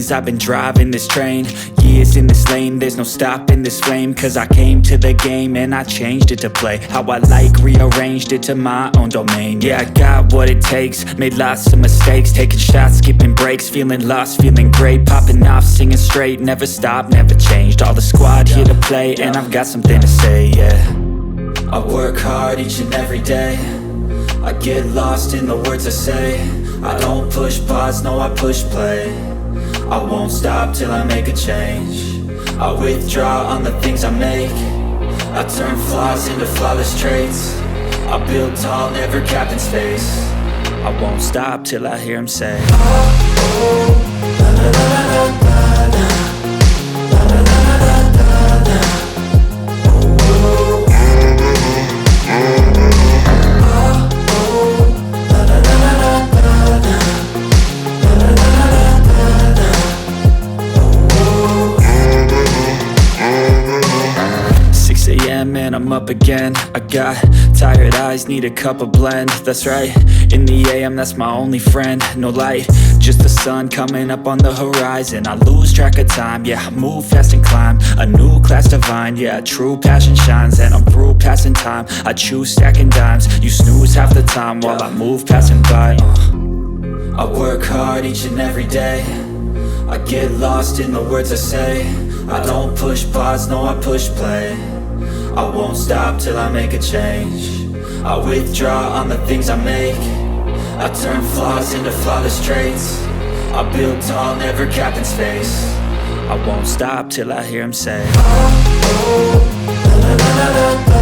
years I've been driving this train, years in this lane, there's no stopping this flame. Cause I came to the game and I changed it to play how I like, rearranged it to my own domain. Yeah, I got what it takes, made lots of mistakes, taking shots, skipping breaks, feeling lost, feeling great, popping off, singing straight, never stopped, never changed. All the squad here to play and I've got something to say, yeah. I work hard each and every day, I get lost in the words I say. I don't push pause, no I push play. I won't stop till I make a change. I withdraw on the things I make. I turn flaws into flawless traits. I build tall, never capped in space. I won't stop till I hear him say, oh, oh, la la la la la la. And I'm up again. I got tired eyes, need a cup of blend. That's right, in the AM, that's my only friend. No light, just the sun coming up on the horizon. I lose track of time, yeah, I move fast and climb a new class divine, yeah, true passion shines. And I'm through passing time, I choose stacking dimes. You snooze half the time while I move passing by. I work hard each and every day, I get lost in the words I say. I don't push pause, no I push play. I won't stop till I make a change. I withdraw on the things I make. I turn flaws into flawless traits. I build tall, never capped in space. I won't stop till I hear him say, oh, oh, la la la la la.